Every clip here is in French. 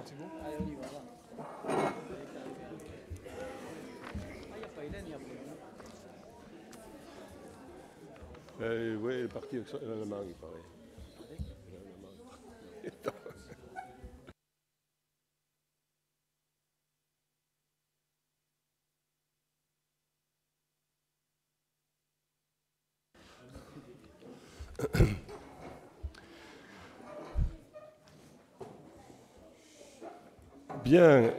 C'est bon? Allez, on y va. Ah, il n'y a pas Hélène, il y a pas. Oui, elle est partie avec la main, il paraît. Bien,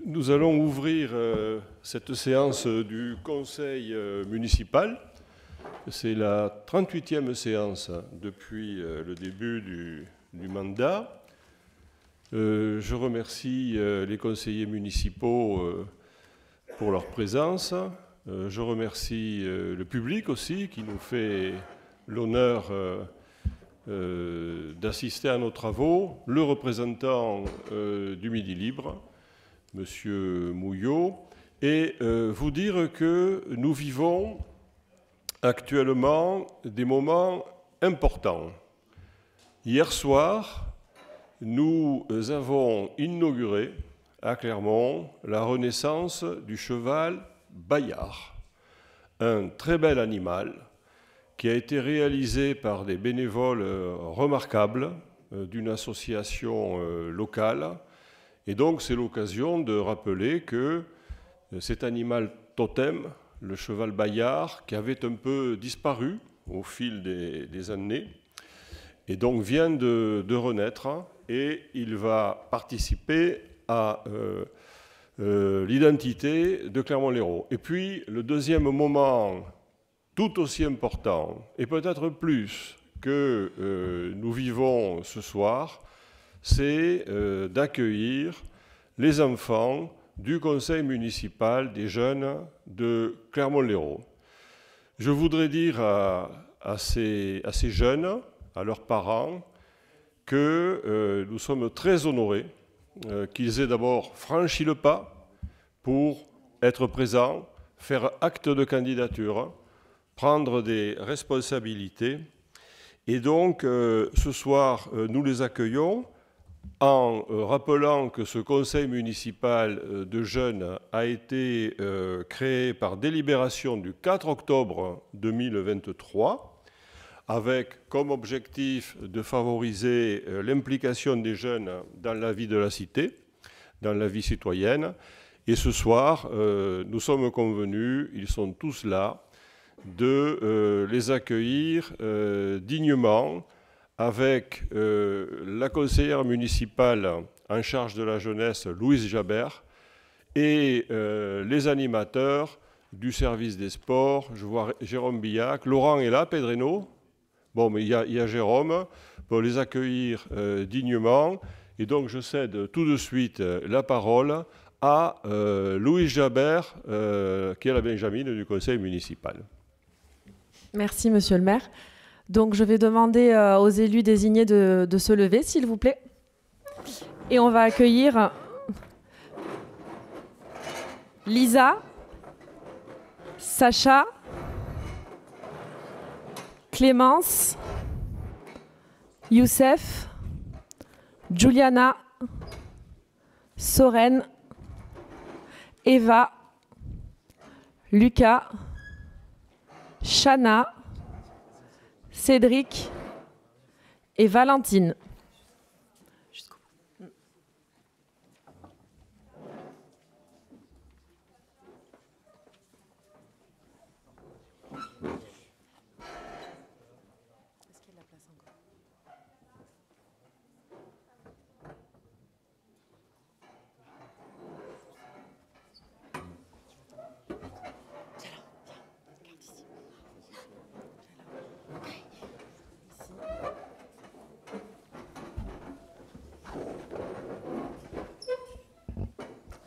nous allons ouvrir cette séance du Conseil municipal. C'est la 38e séance depuis le début du mandat. Je remercie les conseillers municipaux pour leur présence. Je remercie le public aussi qui nous fait l'honneur d'assister à nos travaux, le représentant du Midi Libre, M. Mouillot, et vous dire que nous vivons actuellement des moments importants. Hier soir, nous avons inauguré à Clermont la renaissance du cheval Bayard, un très bel animal qui a été réalisé par des bénévoles remarquables d'une association locale. Et donc, c'est l'occasion de rappeler que cet animal totem, le cheval Bayard, qui avait un peu disparu au fil des années, et donc vient de renaître, et il va participer à l'identité de Clermont-Lérault. Et puis, le deuxième moment tout aussi important, et peut-être plus, que nous vivons ce soir, c'est d'accueillir les enfants du conseil municipal des jeunes de Clermont-Lérault. Je voudrais dire à ces jeunes, à leurs parents, que nous sommes très honorés qu'ils aient d'abord franchi le pas pour être présents, faire acte de candidature, prendre des responsabilités. Et donc, ce soir, nous les accueillons en rappelant que ce conseil municipal de jeunes a été créé par délibération du 4 octobre 2023, avec comme objectif de favoriser l'implication des jeunes dans la vie de la cité, dans la vie citoyenne. Et ce soir, nous sommes convenus, ils sont tous là, de les accueillir dignement avec la conseillère municipale en charge de la jeunesse, Louise Jabert, et les animateurs du service des sports. Je vois Jérôme Billac. Laurent est là, Pedreno. Bon, mais il y a Jérôme pour les accueillir dignement. Et donc, je cède tout de suite la parole à Louise Jabert, qui est la Benjamine du conseil municipal. Merci, monsieur le maire. Donc, je vais demander aux élus désignés de se lever, s'il vous plaît. Et on va accueillir Lisa, Sacha, Clémence, Youssef, Juliana, Soren, Eva, Lucas, Chana, Cédric et Valentine.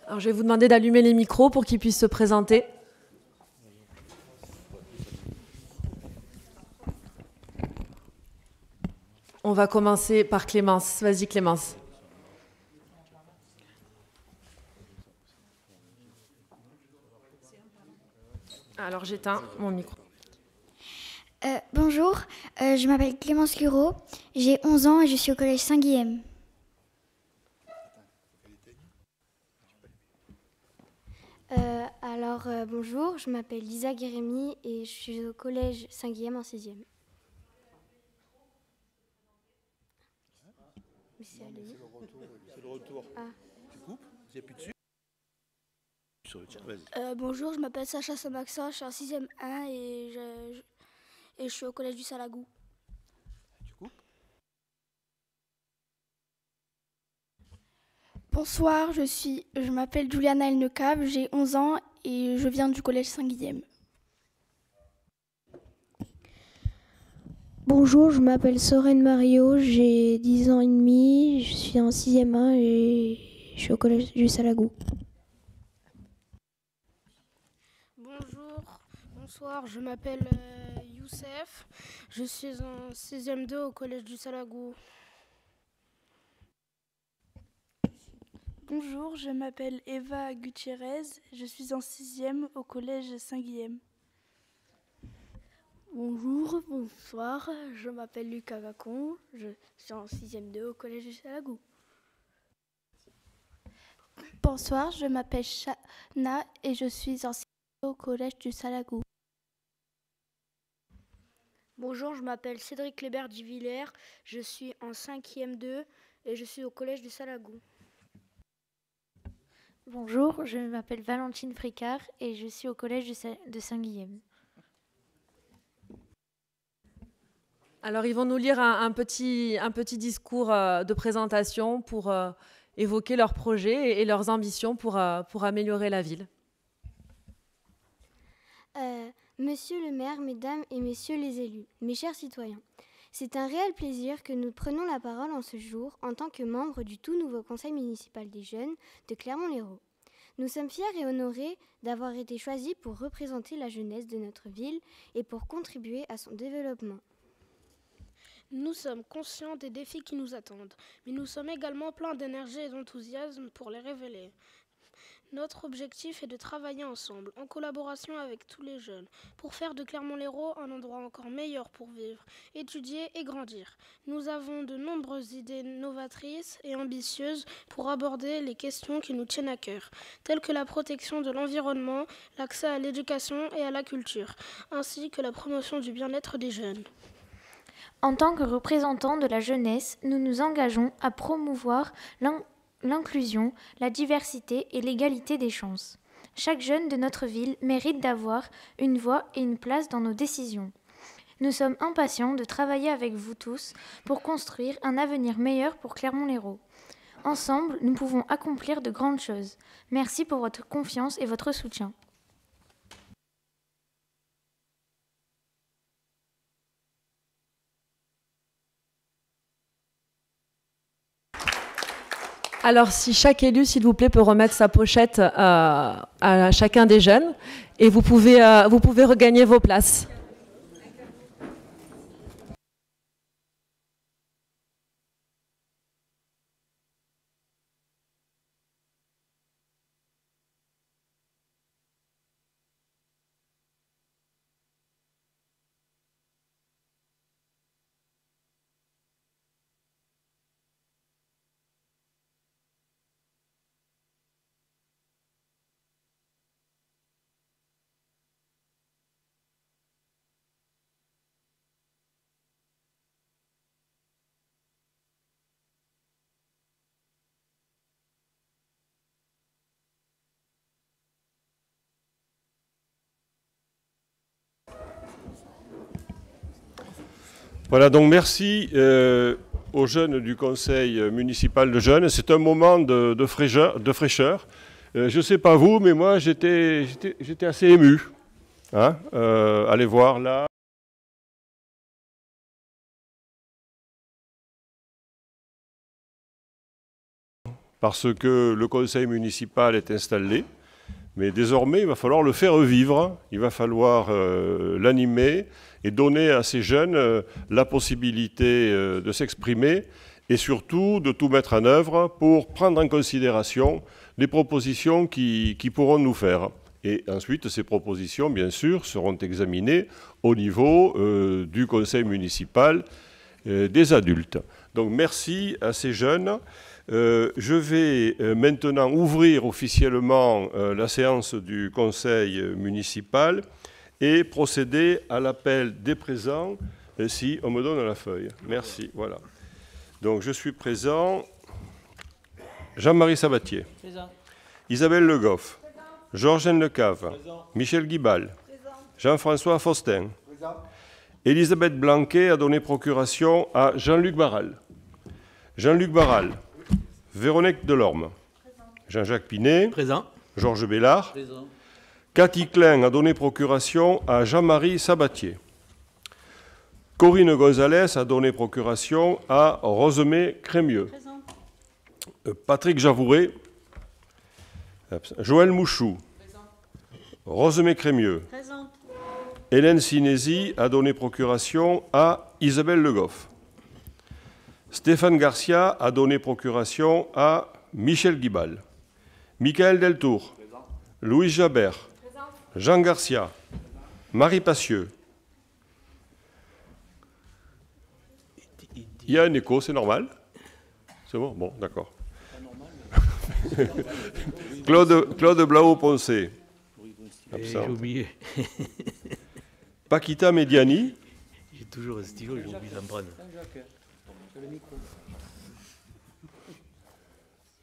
Alors, je vais vous demander d'allumer les micros pour qu'ils puissent se présenter. On va commencer par Clémence. Vas-y, Clémence. Alors, j'éteins mon micro. Bonjour, je m'appelle Clémence Cureau J'ai 11 ans et je suis au collège Saint-Guilhem. Bonjour, je m'appelle Lisa Guérémy et je suis au collège Saint-Guilhem en 6e. Mais c'est le retour. Ah. Tu coupes, il n'y a plus dessus. Bonjour, je m'appelle Sacha Samaxin, je suis en 6e 1 et je suis au collège du Salagou. Tu coupes. Bonsoir, je m'appelle Juliana Elnecave, j'ai 11 ans et je viens du collège Saint-Guilhem. Bonjour, je m'appelle Soren Mario, j'ai 10 ans et demi, je suis en 6e 1 et je suis au collège du Salagou. Bonsoir, je m'appelle Youssef, je suis en 6e 2 au collège du Salagou. Bonjour, je m'appelle Eva Gutiérrez, je suis en 6e au collège Saint-Guilhem. Bonsoir, je m'appelle Lucas Vacon, je suis en 6e 2 au collège du Salagou. Bonsoir, je m'appelle Chana et je suis en 6e au collège du Salagou. Bonjour, je m'appelle Cédric Lébert Duvillers, je suis en 5e 2 et je suis au collège du Salagou. Bonjour, je m'appelle Valentine Fricard et je suis au collège de Saint-Guilhem. Alors, ils vont nous lire un petit discours de présentation pour évoquer leurs projets et leurs ambitions pour améliorer la ville. Monsieur le maire, mesdames et messieurs les élus, mes chers citoyens, c'est un réel plaisir que nous prenions la parole en ce jour en tant que membres du tout nouveau conseil municipal des jeunes de Clermont-Lérault. Nous sommes fiers et honorés d'avoir été choisis pour représenter la jeunesse de notre ville et pour contribuer à son développement. Nous sommes conscients des défis qui nous attendent, mais nous sommes également pleins d'énergie et d'enthousiasme pour les révéler. Notre objectif est de travailler ensemble, en collaboration avec tous les jeunes, pour faire de Clermont-Lérault un endroit encore meilleur pour vivre, étudier et grandir. Nous avons de nombreuses idées novatrices et ambitieuses pour aborder les questions qui nous tiennent à cœur, telles que la protection de l'environnement, l'accès à l'éducation et à la culture, ainsi que la promotion du bien-être des jeunes. En tant que représentants de la jeunesse, nous nous engageons à promouvoir l'inclusion, la diversité et l'égalité des chances. Chaque jeune de notre ville mérite d'avoir une voix et une place dans nos décisions. Nous sommes impatients de travailler avec vous tous pour construire un avenir meilleur pour Clermont-Lérault. Ensemble, nous pouvons accomplir de grandes choses. Merci pour votre confiance et votre soutien. Alors, si chaque élu, s'il vous plaît, peut remettre sa pochette à chacun des jeunes, et vous pouvez regagner vos places. Voilà, donc merci aux jeunes du conseil municipal de jeunes. C'est un moment de fraîcheur. Je ne sais pas vous, mais moi j'étais assez ému. Hein, allez voir là. Parce que le conseil municipal est installé. Mais désormais, il va falloir le faire vivre, il va falloir l'animer et donner à ces jeunes la possibilité de s'exprimer et surtout de tout mettre en œuvre pour prendre en considération les propositions qu'ils pourront nous faire. Et ensuite, ces propositions, bien sûr, seront examinées au niveau du conseil municipal des adultes. Donc merci à ces jeunes. Je vais maintenant ouvrir officiellement la séance du conseil municipal et procéder à l'appel des présents, si on me donne la feuille. Merci. Voilà. Donc je suis présent. Jean-Marie Sabatier. Présent. Isabelle Le Goff. Georges Lecave. Présent. Michel Guibal. Présent. Jean-François Faustin. Présent. Elisabeth Blanquet a donné procuration à Jean-Luc Barral. Jean-Luc Barral. Véronique Delorme. Jean-Jacques Pinet. Présent. Georges Bellard. Présent. Cathy Klein a donné procuration à Jean-Marie Sabatier. Corinne Gonzalez a donné procuration à Rosemée Crémieux. Présent. Patrick Javouret. Joël Mouchou. Présent. Rosemée Crémieux. Présent. Hélène Sinési a donné procuration à Isabelle Le Goff. Stéphane Garcia a donné procuration à Michel Guibal. Michael Deltour. Présent. Louis Jabert. Présent. Jean Garcia. Présent. Marie Passieux. Il y a un écho, c'est normal? C'est bon? Bon, d'accord. Claude Blaot-Poncé. J'ai oublié. Paquita Mediani. J'ai toujours un stylo, j'ai oublié d'en prendre.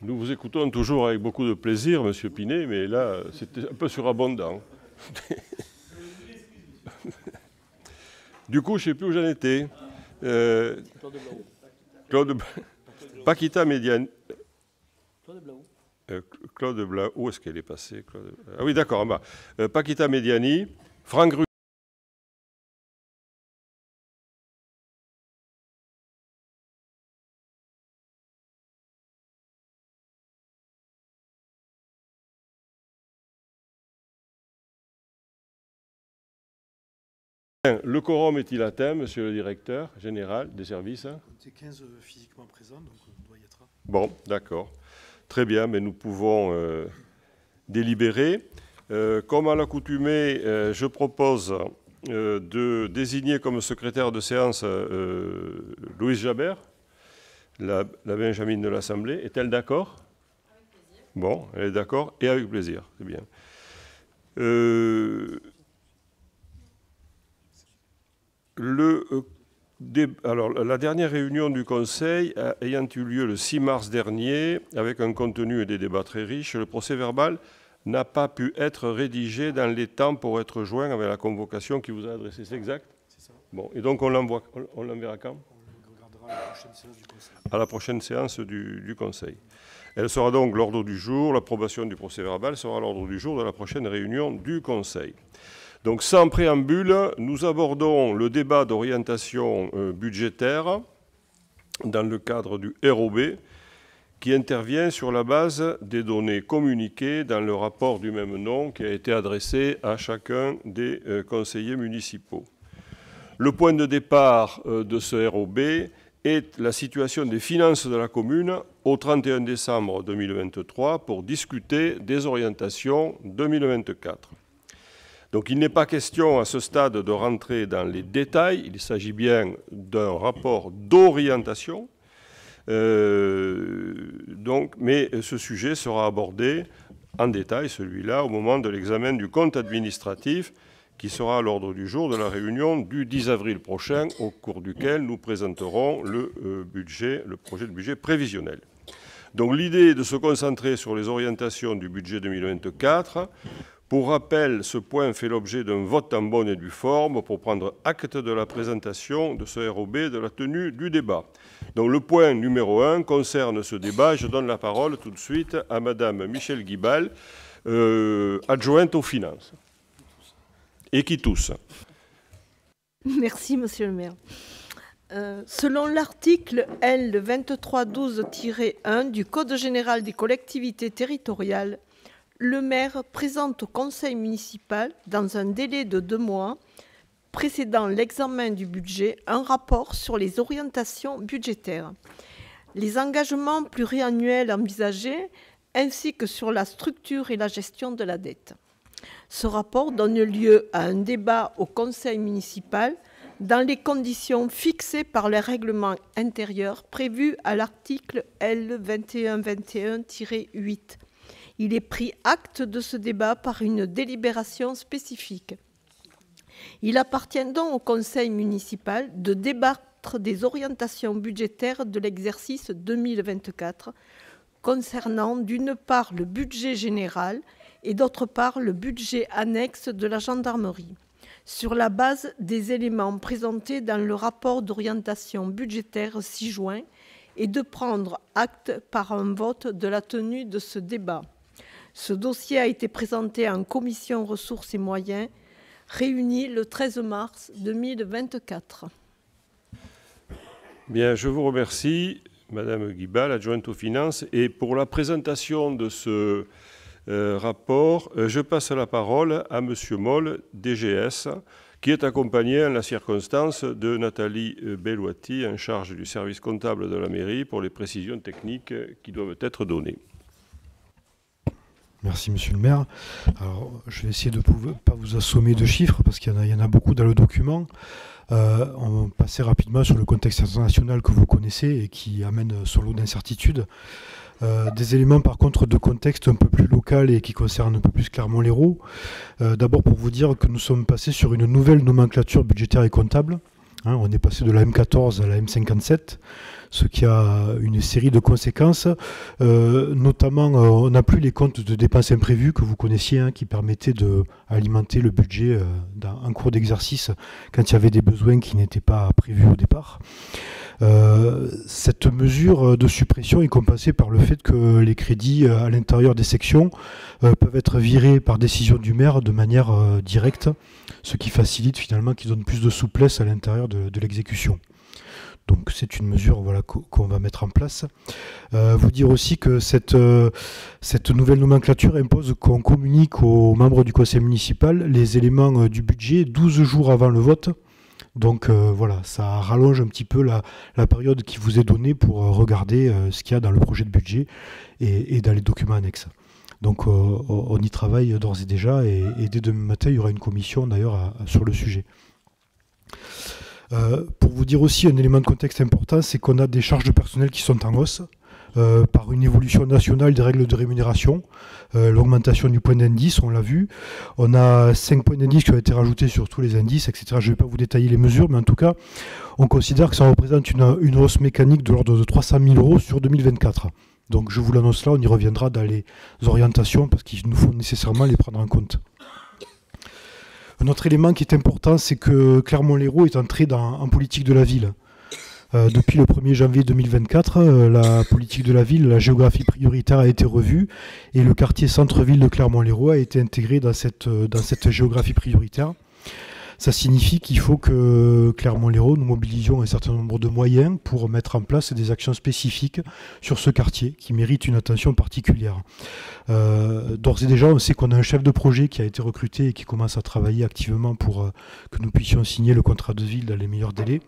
Nous vous écoutons toujours avec beaucoup de plaisir, Monsieur Pinet, mais là, c'était un peu surabondant. Du coup, je ne sais plus où j'en étais. Paquita Mediani. Claude Blau, où est-ce qu'elle est passée? Ah oui, d'accord, en bas. Paquita Mediani, Franck Ruquier. Le quorum est-il atteint, monsieur le directeur général des services? C'est 15 physiquement présents, donc on doit y être. Bon, d'accord. Très bien, mais nous pouvons délibérer. Comme à l'accoutumée, je propose de désigner comme secrétaire de séance Louise Jabert, la Benjamine de l'Assemblée. Est-elle d'accord? Avec plaisir. Bon, elle est d'accord et avec plaisir, c'est bien. Alors, la dernière réunion du Conseil ayant eu lieu le 6 mars dernier, avec un contenu et des débats très riches, le procès-verbal n'a pas pu être rédigé dans les temps pour être joint avec la convocation qui vous a adressée. C'est exact? C'est ça. Bon, et donc on l'enverra quand? On le regardera à la prochaine séance du Conseil. À la prochaine séance du Conseil. Elle sera donc l'ordre du jour, l'approbation du procès-verbal sera l'ordre du jour de la prochaine réunion du Conseil. Donc, sans préambule, nous abordons le débat d'orientation budgétaire dans le cadre du ROB qui intervient sur la base des données communiquées dans le rapport du même nom qui a été adressé à chacun des conseillers municipaux. Le point de départ de ce ROB est la situation des finances de la commune au 31 décembre 2023 pour discuter des orientations 2024. Donc il n'est pas question à ce stade de rentrer dans les détails, il s'agit bien d'un rapport d'orientation, mais ce sujet sera abordé en détail, celui-là, au moment de l'examen du compte administratif qui sera à l'ordre du jour de la réunion du 10 avril prochain, au cours duquel nous présenterons le projet de budget prévisionnel. Donc l'idée est de se concentrer sur les orientations du budget 2024. Pour rappel, ce point fait l'objet d'un vote en bonne et due forme pour prendre acte de la présentation de ce ROB et de la tenue du débat. Donc le point numéro 1 concerne ce débat. Je donne la parole tout de suite à Madame Michel Guibal, adjointe aux finances. Et qui tousse. Merci, Monsieur le maire. Selon l'article L. 2312-1 du Code général des collectivités territoriales, le maire présente au conseil municipal, dans un délai de 2 mois, précédant l'examen du budget, un rapport sur les orientations budgétaires, les engagements pluriannuels envisagés, ainsi que sur la structure et la gestion de la dette. Ce rapport donne lieu à un débat au conseil municipal dans les conditions fixées par les règlements intérieurs prévus à l'article L. 2121-8. Il est pris acte de ce débat par une délibération spécifique. Il appartient donc au Conseil municipal de débattre des orientations budgétaires de l'exercice 2024 concernant d'une part le budget général et d'autre part le budget annexe de la gendarmerie, sur la base des éléments présentés dans le rapport d'orientation budgétaire 6 juin et de prendre acte par un vote de la tenue de ce débat. Ce dossier a été présenté en commission ressources et moyens, réunie le 13 mars 2024. Bien, je vous remercie, Madame Guibal, adjointe aux finances. Et pour la présentation de ce rapport, je passe la parole à Monsieur Moll, DGS, qui est accompagné en la circonstance de Nathalie Bellouati, en charge du service comptable de la mairie, pour les précisions techniques qui doivent être données. Merci, Monsieur le maire. Alors, je vais essayer de ne pas vous assommer de chiffres, parce qu'il y en a beaucoup dans le document. On va passer rapidement sur le contexte international que vous connaissez et qui amène son lot d'incertitudes. Des éléments par contre de contexte un peu plus local et qui concernent un peu plus Clermont-Lérault. D'abord pour vous dire que nous sommes passés sur une nouvelle nomenclature budgétaire et comptable. On est passé de la M14 à la M57, ce qui a une série de conséquences. Notamment, on n'a plus les comptes de dépenses imprévues que vous connaissiez, qui permettaient d'alimenter le budget en cours d'exercice quand il y avait des besoins qui n'étaient pas prévus au départ. Cette mesure de suppression est compensée par le fait que les crédits à l'intérieur des sections peuvent être virés par décision du maire de manière directe, ce qui facilite finalement, qui donne plus de souplesse à l'intérieur de l'exécution. Donc c'est une mesure qu'on va mettre en place. Vous dire aussi que cette nouvelle nomenclature impose qu'on communique aux membres du conseil municipal les éléments du budget 12 jours avant le vote. Donc voilà, ça rallonge un petit peu la période qui vous est donnée pour regarder ce qu'il y a dans le projet de budget et dans les documents annexes. Donc on y travaille d'ores et déjà et dès demain matin, il y aura une commission d'ailleurs sur le sujet. Pour vous dire aussi un élément de contexte important, c'est qu'on a des charges de personnel qui sont en hausse par une évolution nationale des règles de rémunération, l'augmentation du point d'indice, on l'a vu. On a 5 points d'indice qui ont été rajoutés sur tous les indices, etc. Je ne vais pas vous détailler les mesures, mais en tout cas, on considère que ça représente une hausse mécanique de l'ordre de 300 000 € sur 2024. Donc je vous l'annonce là, on y reviendra dans les orientations parce qu'il nous faut nécessairement les prendre en compte. Un autre élément qui est important, c'est que Clermont-Lérault est entré en politique de la ville. Depuis le 1er janvier 2024, la politique de la ville, la géographie prioritaire a été revue et le quartier centre-ville de Clermont-Lérault a été intégré dans cette géographie prioritaire. Ça signifie qu'il faut que Clermont-Lérault, nous mobilisions un certain nombre de moyens pour mettre en place des actions spécifiques sur ce quartier qui mérite une attention particulière. D'ores et déjà, on sait qu'on a un chef de projet qui a été recruté et qui commence à travailler activement pour que nous puissions signer le contrat de ville dans les meilleurs délais.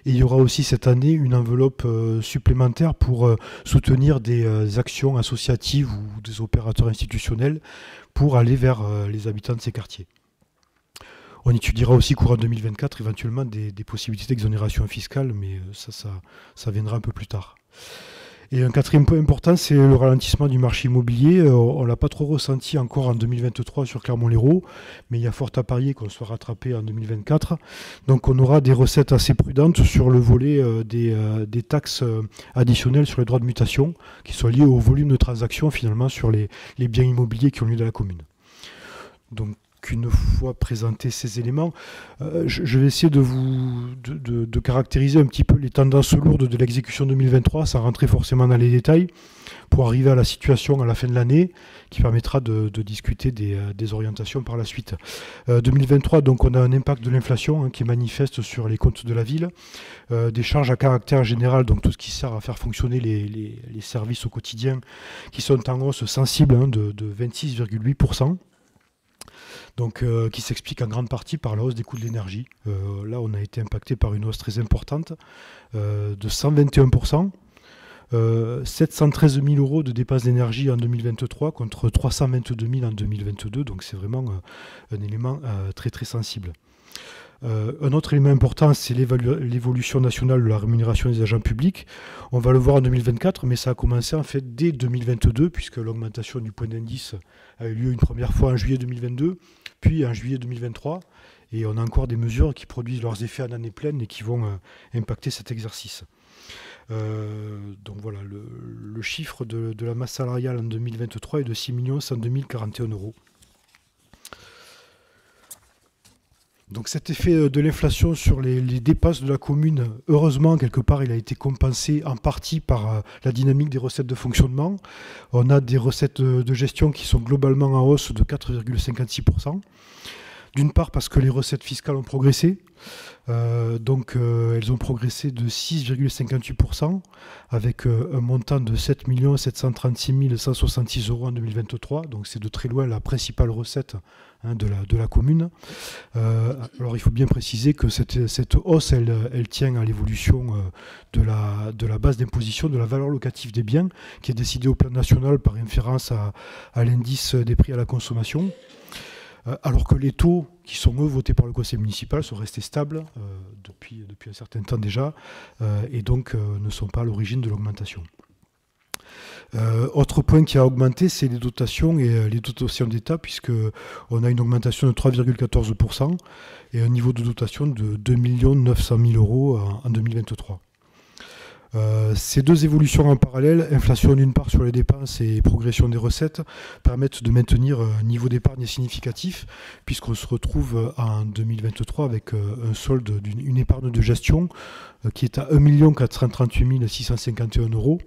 Et il y aura aussi cette année une enveloppe supplémentaire pour soutenir des actions associatives ou des opérateurs institutionnels pour aller vers les habitants de ces quartiers. On étudiera aussi courant 2024 éventuellement des possibilités d'exonération fiscale, mais ça viendra un peu plus tard. Et un quatrième point important, c'est le ralentissement du marché immobilier. On ne l'a pas trop ressenti encore en 2023 sur Clermont-Lérault, mais il y a fort à parier qu'on soit rattrapé en 2024. Donc on aura des recettes assez prudentes sur le volet des taxes additionnelles sur les droits de mutation, qui sont liées au volume de transactions finalement sur les biens immobiliers qui ont lieu dans la commune. Donc qu'une fois présentés ces éléments, je vais essayer de caractériser un petit peu les tendances lourdes de l'exécution 2023, sans rentrer forcément dans les détails, pour arriver à la situation à la fin de l'année, qui permettra de discuter des orientations par la suite. 2023, donc on a un impact de l'inflation qui est manifeste sur les comptes de la ville, des charges à caractère général, donc tout ce qui sert à faire fonctionner les services au quotidien, qui sont en hausse sensible de 26,8%. Donc, qui s'explique en grande partie par la hausse des coûts de l'énergie. Là, on a été impacté par une hausse très importante de 121%. 713 000 euros de dépenses d'énergie en 2023 contre 322 000 en 2022, donc c'est vraiment un élément très très sensible. Un autre élément important, c'est l'évolution nationale de la rémunération des agents publics. On va le voir en 2024, mais ça a commencé en fait dès 2022, puisque l'augmentation du point d'indice a eu lieu une première fois en juillet 2022, puis en juillet 2023, et on a encore des mesures qui produisent leurs effets en année pleine et qui vont impacter cet exercice. Donc voilà, le chiffre de la masse salariale en 2023 est de 6 102 041 euros. Donc cet effet de l'inflation sur les dépenses de la commune, heureusement, quelque part, il a été compensé en partie par la dynamique des recettes de fonctionnement. On a des recettes de gestion qui sont globalement en hausse de 4,56%. D'une part parce que les recettes fiscales ont progressé, elles ont progressé de 6,58% avec un montant de 7 736 166 euros en 2023, donc c'est de très loin la principale recette de la commune. Alors il faut bien préciser que cette hausse, elle tient à l'évolution de la base d'imposition de la valeur locative des biens qui est décidée au plan national par référence à l'indice des prix à la consommation. Alors que les taux qui sont eux votés par le conseil municipal sont restés stables depuis un certain temps déjà et donc ne sont pas à l'origine de l'augmentation. Autre point qui a augmenté, c'est les dotations et les dotations d'État, puisqu'on a une augmentation de 3,14% et un niveau de dotation de 2 900 000 euros en 2023. Ces deux évolutions en parallèle, inflation d'une part sur les dépenses et progression des recettes, permettent de maintenir un niveau d'épargne significatif, puisqu'on se retrouve en 2023 avec un solde d'une épargne de gestion qui est à 1 438 651 euros,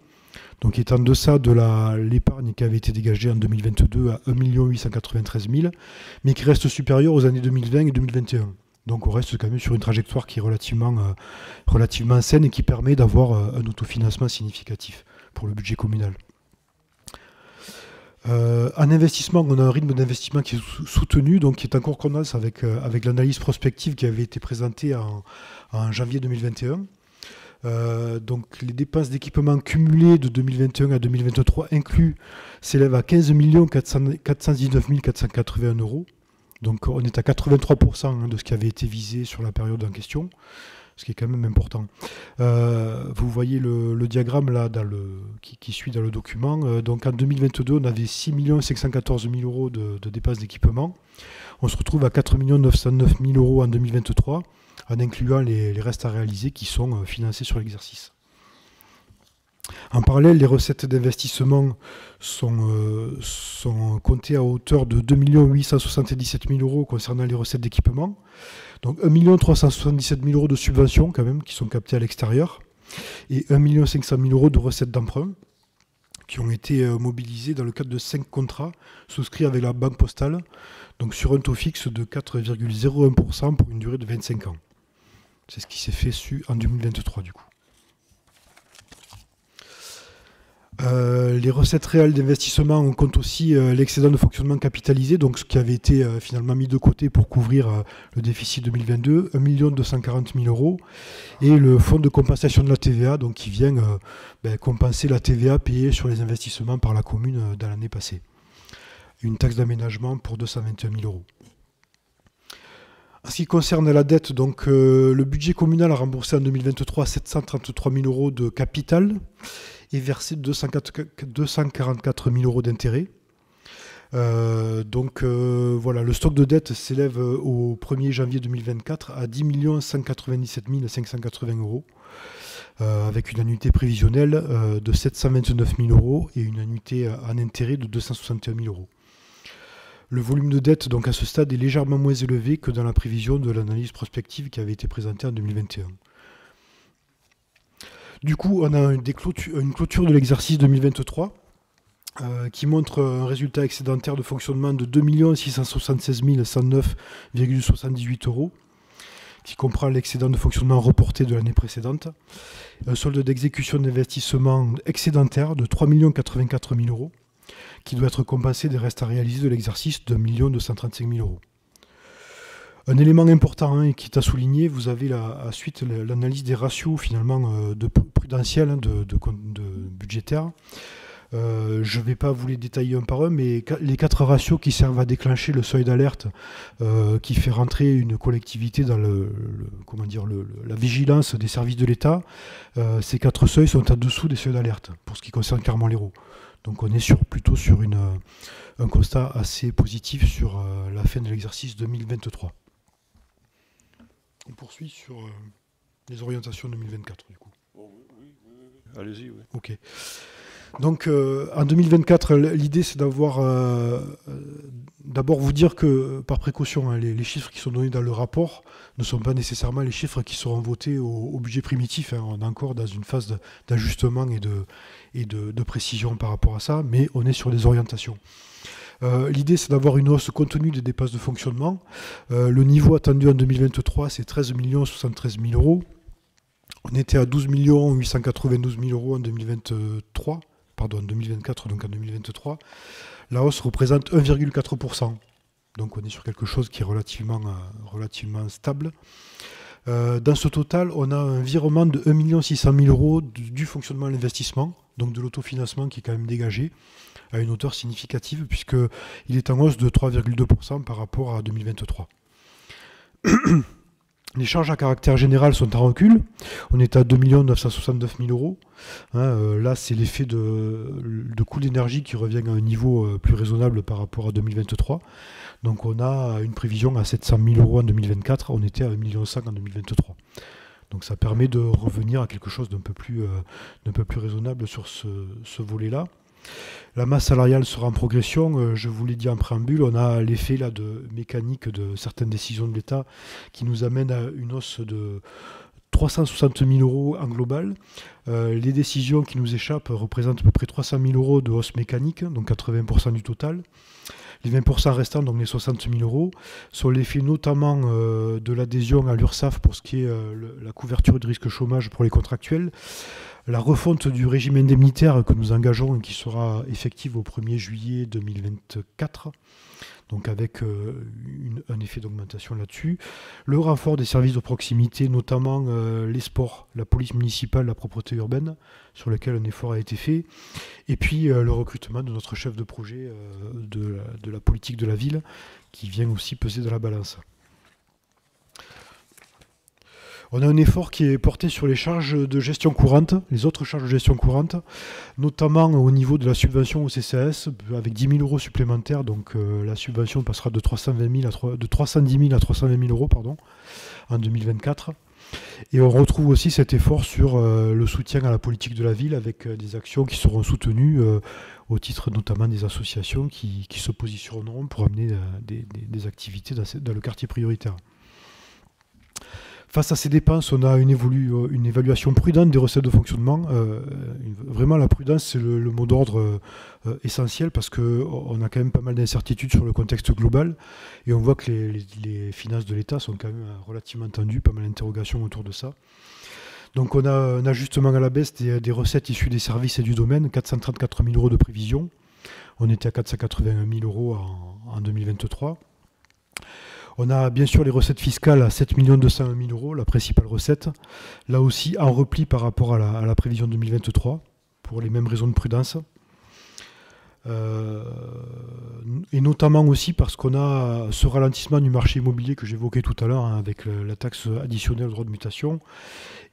donc qui est en deçà de l'épargne qui avait été dégagée en 2022 à 1 893 000, mais qui reste supérieure aux années 2020 et 2021. Donc on reste quand même sur une trajectoire qui est relativement saine et qui permet d'avoir un autofinancement significatif pour le budget communal. En investissement, on a un rythme d'investissement qui est soutenu, donc qui est en concordance avec l'analyse prospective qui avait été présentée en janvier 2021. Donc les dépenses d'équipement cumulées de 2021 à 2023 inclus s'élèvent à 15 419 481 euros. Donc on est à 83% de ce qui avait été visé sur la période en question, ce qui est quand même important. Vous voyez le diagramme là qui suit dans le document. Donc en 2022, on avait 6 514 000 euros de dépenses d'équipement. On se retrouve à 4 909 000 euros en 2023, en incluant les restes à réaliser qui sont financés sur l'exercice. En parallèle, les recettes d'investissement sont comptées à hauteur de 2 877 000 euros concernant les recettes d'équipement. Donc 1 377 000 euros de subventions quand même qui sont captées à l'extérieur et 1 500 000 euros de recettes d'emprunt qui ont été mobilisées dans le cadre de 5 contrats souscrits avec la Banque Postale, donc sur un taux fixe de 4,01% pour une durée de 25 ans. C'est ce qui s'est fait en 2023 du coup. Les recettes réelles d'investissement, on compte aussi l'excédent de fonctionnement capitalisé, donc ce qui avait été finalement mis de côté pour couvrir le déficit 2022, 1 240 000 euros, et le fonds de compensation de la TVA, donc qui vient compenser la TVA payée sur les investissements par la commune dans l'année passée. Une taxe d'aménagement pour 221 000 euros. En ce qui concerne la dette, donc, le budget communal a remboursé en 2023 733 000 euros de capital et versé 244 000 euros d'intérêts. Voilà, le stock de dette s'élève au 1er janvier 2024 à 10 197 580 euros, avec une annuité prévisionnelle de 729 000 euros et une annuité en intérêt de 261 000 euros. Le volume de dette, donc à ce stade, est légèrement moins élevé que dans la prévision de l'analyse prospective qui avait été présentée en 2021. Du coup, on a une clôture de l'exercice 2023 qui montre un résultat excédentaire de fonctionnement de 2 676 109,78 euros, qui comprend l'excédent de fonctionnement reporté de l'année précédente, un solde d'exécution d'investissement excédentaire de 3 084 000 euros, qui doit être compensé des restes à réaliser de l'exercice de 1 235 000 euros. Un élément important hein, qui est à souligner, vous avez ensuite l'analyse des ratios finalement prudentiels de budgétaires. Je ne vais pas vous les détailler un par un, mais les 4 ratios qui servent à déclencher le seuil d'alerte qui fait rentrer une collectivité dans la vigilance des services de l'État, ces 4 seuils sont en dessous des seuils d'alerte pour ce qui concerne Clermont-Lérault. Donc on est plutôt sur un constat assez positif sur la fin de l'exercice 2023. On poursuit sur les orientations 2024 du coup. Oui. Allez-y, oui. Ok. Donc en 2024, l'idée c'est d'abord vous dire que par précaution, hein, les chiffres qui sont donnés dans le rapport ne sont pas nécessairement les chiffres qui seront votés au budget primitif. Hein. On est encore dans une phase d'ajustement et de précision par rapport à ça, mais on est sur des orientations. L'idée c'est d'avoir une hausse contenue des dépenses de fonctionnement. Le niveau attendu en 2023 c'est 13 73 000 euros. On était à 12 892 000 euros en 2024, donc en 2023. La hausse représente 1,4%. Donc on est sur quelque chose qui est relativement stable. Dans ce total, on a un virement de 1 600 000 euros du fonctionnement à l'investissement, donc de l'autofinancement qui est quand même dégagé à une hauteur significative puisqu'il est en hausse de 3,2% par rapport à 2023. Les charges à caractère général sont en recul. On est à 2 969 000 euros. Là, c'est l'effet de coût d'énergie qui revient à un niveau plus raisonnable par rapport à 2023. Donc on a une prévision à 700 000 euros en 2024. On était à 1,5 million en 2023. Donc ça permet de revenir à quelque chose d'un peu plus raisonnable sur ce volet-là. La masse salariale sera en progression, je vous l'ai dit en préambule, on a l'effet là de mécanique de certaines décisions de l'État qui nous amène à une hausse de 360 000 euros en global. Les décisions qui nous échappent représentent à peu près 300 000 euros de hausse mécanique, donc 80% du total. Les 20% restants, donc les 60 000 euros, sont l'effet notamment de l'adhésion à l'URSSAF pour ce qui est la couverture du risque chômage pour les contractuels, la refonte du régime indemnitaire que nous engageons et qui sera effective au 1er juillet 2024, donc avec un effet d'augmentation là-dessus. Le renfort des services de proximité, notamment les sports, la police municipale, la propreté urbaine, sur lequel un effort a été fait. Et puis le recrutement de notre chef de projet de la politique de la ville, qui vient aussi peser dans la balance. On a un effort qui est porté sur les charges de gestion courante, les autres charges de gestion courante, notamment au niveau de la subvention au CCAS, avec 10 000 euros supplémentaires. Donc la subvention passera de 310 000 à 320 000 euros en 2024. Et on retrouve aussi cet effort sur le soutien à la politique de la ville, avec des actions qui seront soutenues au titre notamment des associations qui se positionneront pour amener des activités dans le quartier prioritaire. Face à ces dépenses, on a une évaluation prudente des recettes de fonctionnement. Vraiment, la prudence, c'est le mot d'ordre essentiel parce qu'on a quand même pas mal d'incertitudes sur le contexte global. Et on voit que les finances de l'État sont quand même relativement tendues, pas mal d'interrogations autour de ça. Donc on a un ajustement à la baisse des recettes issues des services et du domaine, 434 000 euros de prévision. On était à 481 000 euros en 2023. On a bien sûr les recettes fiscales à 7 201 000 euros, la principale recette. Là aussi, en repli par rapport à la prévision 2023, pour les mêmes raisons de prudence. Et notamment aussi parce qu'on a ce ralentissement du marché immobilier que j'évoquais tout à l'heure, avec la taxe additionnelle au droit de mutation,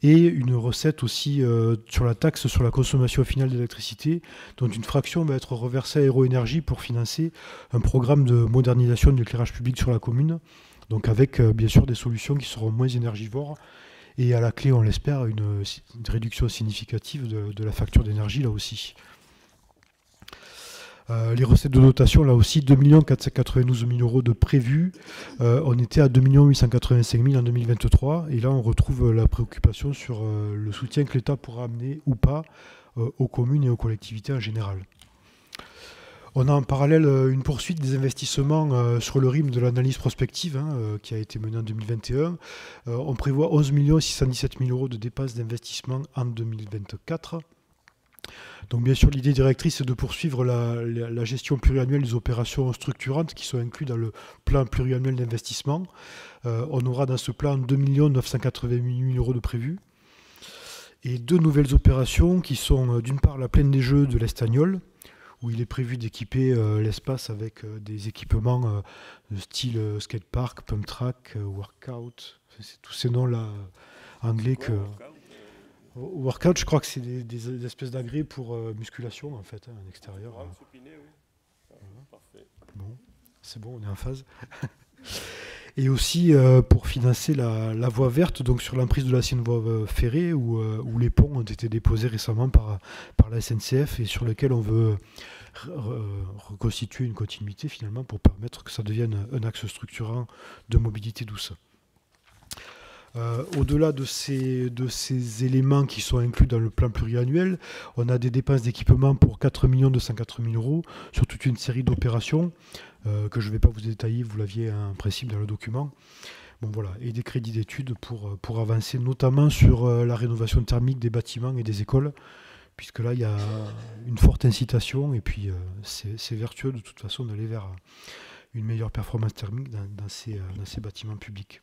et une recette aussi sur la taxe sur la consommation finale d'électricité, dont une fraction va être reversée à Aéroénergie pour financer un programme de modernisation de l'éclairage public sur la commune, donc avec bien sûr des solutions qui seront moins énergivores, et à la clé, on l'espère, une réduction significative de la facture d'énergie là aussi. Les recettes de dotation, là aussi, 2 492 000 euros de prévus. On était à 2 885 000 en 2023. Et là, on retrouve la préoccupation sur le soutien que l'État pourra amener ou pas aux communes et aux collectivités en général. On a en parallèle une poursuite des investissements sur le rythme de l'analyse prospective qui a été menée en 2021. On prévoit 11 617 000 euros de dépenses d'investissement en 2024. Donc bien sûr, l'idée directrice est de poursuivre la gestion pluriannuelle des opérations structurantes qui sont incluses dans le plan pluriannuel d'investissement. On aura dans ce plan 2 988 000 € de prévus. Et 2 nouvelles opérations qui sont d'une part la plaine des jeux de l'Estagnol, où il est prévu d'équiper l'espace avec des équipements de style skatepark, pump track, workout. C'est tous ces noms-là anglais que... Workout, je crois que c'est des espèces d'agrès pour musculation, en fait, en extérieur. Bon, c'est bon, on est en phase. Et aussi pour financer la voie verte, donc sur l'emprise de l'ancienne voie ferrée, où les ponts ont été déposés récemment par la SNCF et sur lequel on veut reconstituer une continuité, finalement, pour permettre que ça devienne un axe structurant de mobilité douce. Au-delà de ces éléments qui sont inclus dans le plan pluriannuel, on a des dépenses d'équipement pour 4 204 000 € sur toute une série d'opérations que je ne vais pas vous détailler, vous l'aviez en principe dans le document. Bon, voilà, et des crédits d'études pour avancer notamment sur la rénovation thermique des bâtiments et des écoles, puisque là il y a une forte incitation et puis c'est vertueux de toute façon d'aller vers une meilleure performance thermique dans ces bâtiments publics.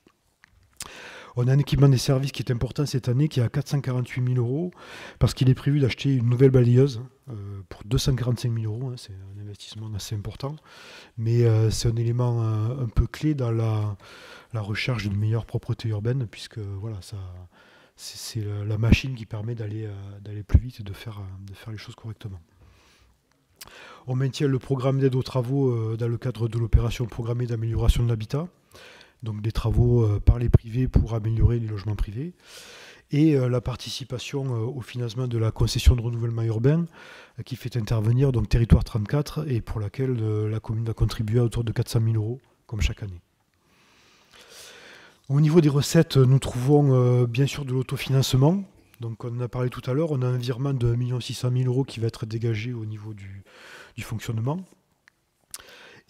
On a un équipement des services qui est important cette année, qui est à 448 000 €, parce qu'il est prévu d'acheter une nouvelle balayeuse pour 245 000 €. Hein, c'est un investissement assez important, mais c'est un élément un peu clé dans la recherche d'une meilleure propreté urbaine, puisque voilà, c'est la machine qui permet d'aller plus vite et de faire les choses correctement. On maintient le programme d'aide aux travaux dans le cadre de l'opération programmée d'amélioration de l'habitat. Donc des travaux par les privés pour améliorer les logements privés, et la participation au financement de la concession de renouvellement urbain qui fait intervenir donc Territoire 34 et pour laquelle la commune va contribuer à autour de 400 000 € comme chaque année. Au niveau des recettes, nous trouvons bien sûr de l'autofinancement. Donc on en a parlé tout à l'heure, on a un virement de 1 600 000 € qui va être dégagé au niveau du fonctionnement.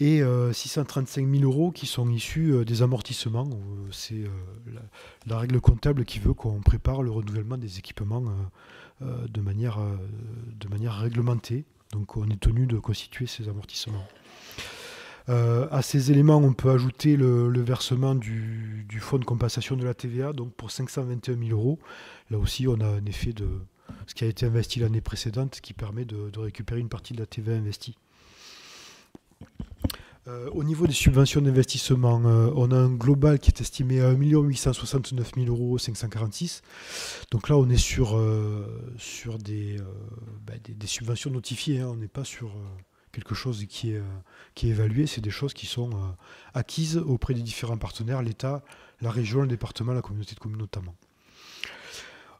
Et 635 000 € qui sont issus des amortissements. C'est la règle comptable qui veut qu'on prépare le renouvellement des équipements de manière réglementée. Donc on est tenu de constituer ces amortissements. À ces éléments, on peut ajouter le versement du fonds de compensation de la TVA, donc pour 521 000 €. Là aussi, on a un effet de ce qui a été investi l'année précédente qui permet de récupérer une partie de la TVA investie. Au niveau des subventions d'investissement, on a un global qui est estimé à 1 869 546 €. Donc là, on est sur des subventions notifiées. Hein. On n'est pas sur quelque chose qui est évalué. C'est des choses qui sont acquises auprès des différents partenaires, l'État, la région, le département, la communauté de communes notamment.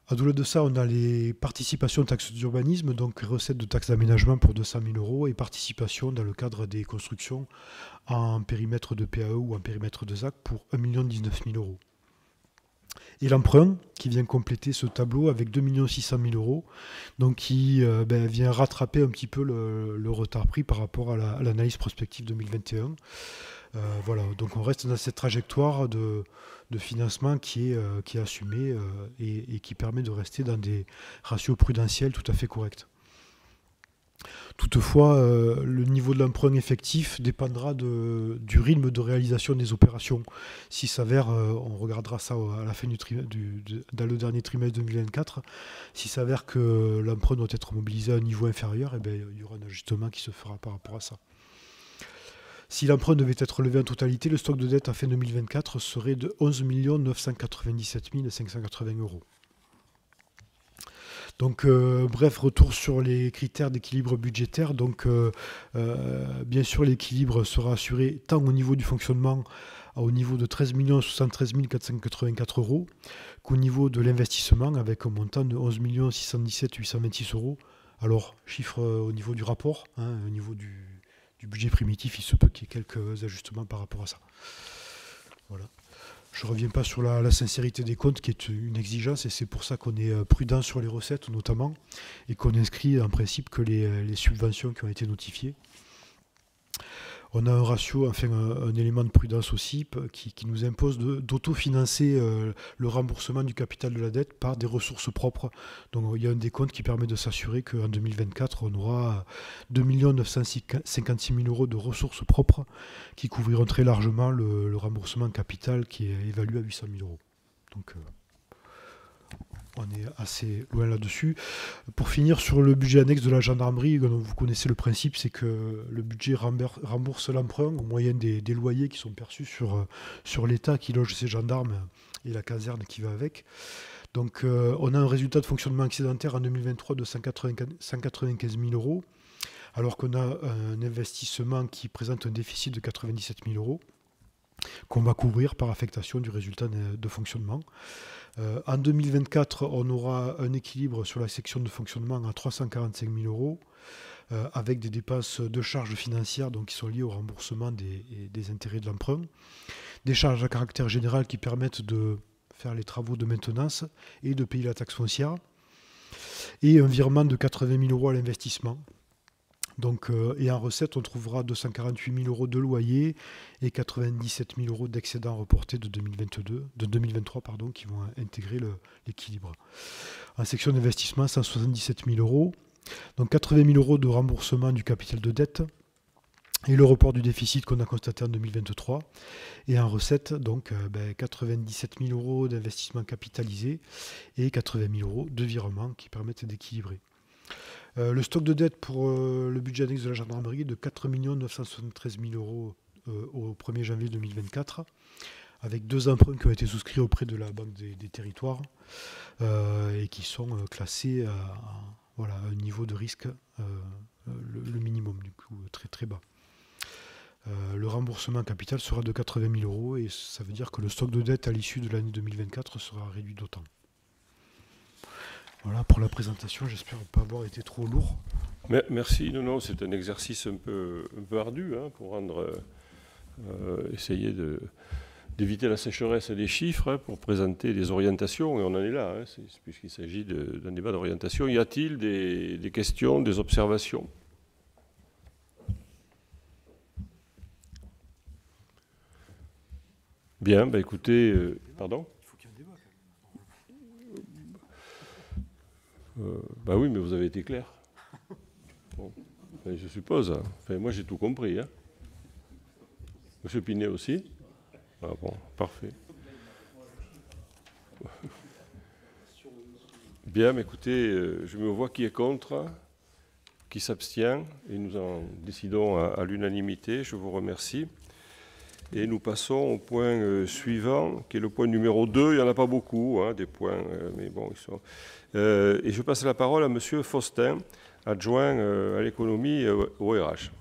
Au-delà de ça, on a les participations aux taxes d'urbanisme, donc recettes de taxes d'aménagement pour 200 000 € et participation dans le cadre des constructions en périmètre de PAE ou en périmètre de ZAC pour 1 019 000 €. Et l'emprunt qui vient compléter ce tableau avec 2 600 000 €, donc qui vient rattraper un petit peu le retard pris par rapport à l'analyse prospective 2021. Voilà, donc on reste dans cette trajectoire de financement qui est assumée et qui permet de rester dans des ratios prudentiels tout à fait corrects. Toutefois, le niveau de l'emprunt effectif dépendra du rythme de réalisation des opérations. S'il s'avère, on regardera ça à la fin dans le dernier trimestre 2024, s'il s'avère que l'emprunt doit être mobilisé à un niveau inférieur, eh bien, il y aura un ajustement qui se fera par rapport à ça. Si l'emprunt devait être levé en totalité, le stock de dette à fin 2024 serait de 11 997 580 €. Donc, bref, retour sur les critères d'équilibre budgétaire. Donc, bien sûr, l'équilibre sera assuré tant au niveau du fonctionnement, au niveau de 13 73 484 € qu'au niveau de l'investissement avec un montant de 11 617 826 €. Alors, chiffre au niveau du rapport, hein, au niveau du budget primitif, il se peut qu'il y ait quelques ajustements par rapport à ça. Voilà. Je ne reviens pas sur la sincérité des comptes qui est une exigence et c'est pour ça qu'on est prudent sur les recettes notamment et qu'on inscrit en principe que les subventions qui ont été notifiées. On a un ratio, enfin un élément de prudence aussi qui nous impose d'autofinancer le remboursement du capital de la dette par des ressources propres. Donc il y a un décompte qui permet de s'assurer qu'en 2024, on aura 2 956 000 € de ressources propres qui couvriront très largement le remboursement capital qui est évalué à 800 000 €. Donc on est assez loin là-dessus. Pour finir, sur le budget annexe de la gendarmerie, vous connaissez le principe, c'est que le budget rembourse l'emprunt au moyen des loyers qui sont perçus sur l'État qui loge ses gendarmes et la caserne qui va avec. Donc on a un résultat de fonctionnement excédentaire en 2023 de 195 000 €, alors qu'on a un investissement qui présente un déficit de 97 000 € qu'on va couvrir par affectation du résultat de fonctionnement. En 2024, on aura un équilibre sur la section de fonctionnement à 345 000 €, avec des dépenses de charges financières donc, qui sont liées au remboursement des intérêts de l'emprunt, des charges à caractère général qui permettent de faire les travaux de maintenance et de payer la taxe foncière, et un virement de 80 000 € à l'investissement. Donc, et en recette, on trouvera 248 000 € de loyer et 97 000 € d'excédents reportés de 2023 qui vont intégrer l'équilibre. En section d'investissement, 177 000 €, donc 80 000 € de remboursement du capital de dette et le report du déficit qu'on a constaté en 2023. Et en recette, donc 97 000 € d'investissement capitalisé et 80 000 € de virements qui permettent d'équilibrer. Le stock de dette pour le budget annexe de la gendarmerie est de 4 973 000 € au 1er janvier 2024, avec 2 emprunts qui ont été souscrits auprès de la Banque des Territoires et qui sont classés à un niveau de risque le minimum, du coup très très bas. Le remboursement capital sera de 80 000 € et ça veut dire que le stock de dette à l'issue de l'année 2024 sera réduit d'autant. Voilà pour la présentation, j'espère ne pas avoir été trop lourd. Merci, non, c'est un exercice un peu ardu pour essayer d'éviter la sécheresse des chiffres pour présenter des orientations, et on en est là, puisqu'il s'agit d'un débat d'orientation. Y a-t-il des questions, des observations ? Bien, écoutez, pardon ? Oui, mais vous avez été clair. Bon, je suppose. Moi, j'ai tout compris. Monsieur Pinet aussi ? Ah bon, parfait. Bien, écoutez, je me vois qui est contre, qui s'abstient, et nous en décidons à l'unanimité. Je vous remercie. Et nous passons au point suivant, qui est le point numéro 2. Il n'y en a pas beaucoup, des points, mais bon, ils sont... et je passe la parole à Monsieur Faustin, adjoint à l'économie au RH.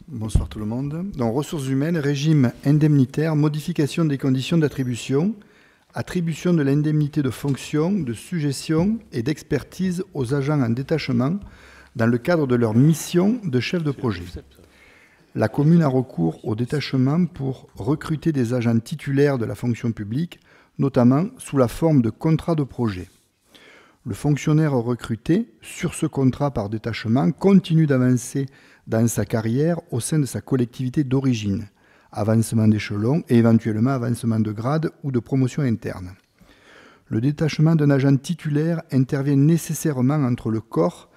Bonsoir tout le monde. Donc, ressources humaines, régime indemnitaire, modification des conditions d'attribution, attribution de l'indemnité de fonction, de suggestion et d'expertise aux agents en détachement dans le cadre de leur mission de chef de projet. La commune a recours au détachement pour recruter des agents titulaires de la fonction publique, notamment sous la forme de contrat de projet. Le fonctionnaire recruté sur ce contrat par détachement continue d'avancer dans sa carrière au sein de sa collectivité d'origine, avancement d'échelon et éventuellement avancement de grade ou de promotion interne. Le détachement d'un agent titulaire intervient nécessairement entre le corps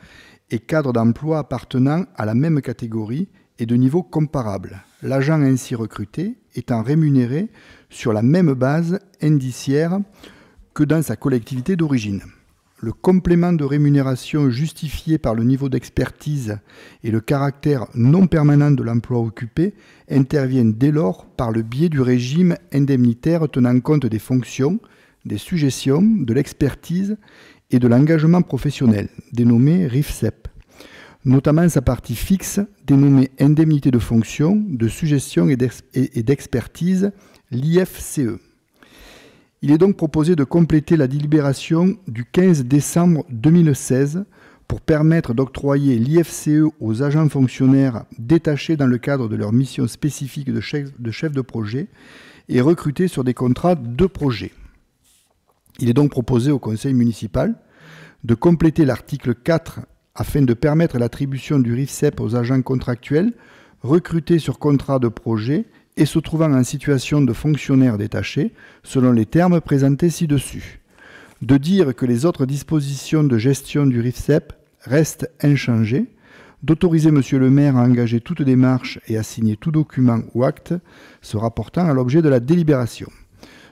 et cadre d'emploi appartenant à la même catégorie et de niveau comparable, l'agent ainsi recruté étant rémunéré sur la même base indiciaire que dans sa collectivité d'origine. Le complément de rémunération justifié par le niveau d'expertise et le caractère non permanent de l'emploi occupé intervient dès lors par le biais du régime indemnitaire tenant compte des fonctions, des suggestions, de l'expertise et de l'engagement professionnel, dénommé RIFSEP, notamment sa partie fixe dénommée indemnité de fonction, de suggestion et d'expertise, l'IFCE. Il est donc proposé de compléter la délibération du 15 décembre 2016 pour permettre d'octroyer l'IFCE aux agents fonctionnaires détachés dans le cadre de leur mission spécifique de chef de projet et recrutés sur des contrats de projet. Il est donc proposé au conseil municipal de compléter l'article 4 afin de permettre l'attribution du RIFSEP aux agents contractuels recrutés sur contrat de projet et se trouvant en situation de fonctionnaire détaché, selon les termes présentés ci-dessus. De dire que les autres dispositions de gestion du RIFSEP restent inchangées, d'autoriser Monsieur le maire à engager toute démarche et à signer tout document ou acte se rapportant à l'objet de la délibération.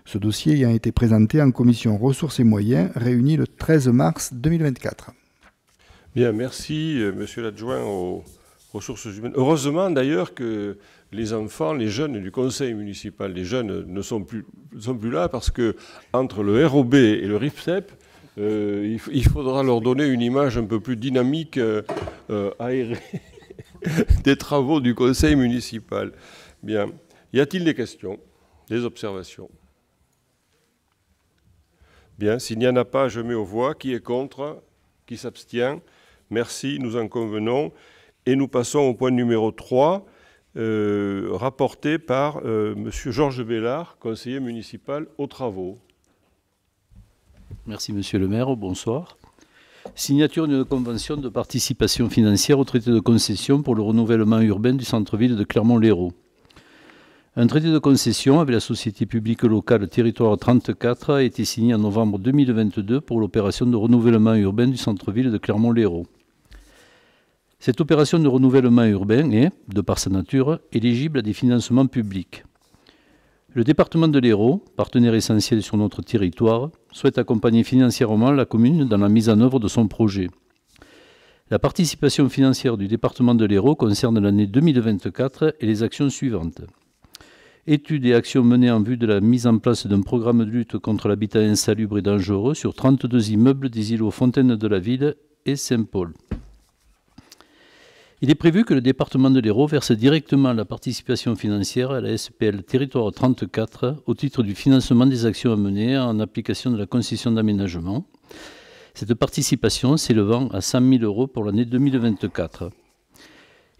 Ce dossier ayant été présenté en commission ressources et moyens, réunie le 13 mars 2024. Bien, merci Monsieur l'adjoint aux ressources humaines. Heureusement d'ailleurs que les enfants, les jeunes du conseil municipal, les jeunes ne sont plus là parce que entre le ROB et le RIFSEP, il faudra leur donner une image un peu plus dynamique, aérée des travaux du conseil municipal. Bien. Y a-t-il des questions, des observations? Bien. S'il n'y en a pas, je mets aux voix. Qui est contre? Qui s'abstient? Merci, nous en convenons. Et nous passons au point numéro 3, rapporté par M. Georges Bellard, conseiller municipal aux travaux. Merci Monsieur le maire, bonsoir. Signature d'une convention de participation financière au traité de concession pour le renouvellement urbain du centre-ville de Clermont-Lérault. Un traité de concession avec la société publique locale Territoire 34 a été signé en novembre 2022 pour l'opération de renouvellement urbain du centre-ville de Clermont-Lérault. Cette opération de renouvellement urbain est, de par sa nature, éligible à des financements publics. Le département de l'Hérault, partenaire essentiel sur notre territoire, souhaite accompagner financièrement la commune dans la mise en œuvre de son projet. La participation financière du département de l'Hérault concerne l'année 2024 et les actions suivantes. Études et actions menées en vue de la mise en place d'un programme de lutte contre l'habitat insalubre et dangereux sur 32 immeubles des îlots Fontaine de la Ville et Saint-Paul. Il est prévu que le département de l'Hérault verse directement la participation financière à la SPL Territoire 34 au titre du financement des actions à mener en application de la concession d'aménagement. Cette participation s'élevant à 100 000 € pour l'année 2024.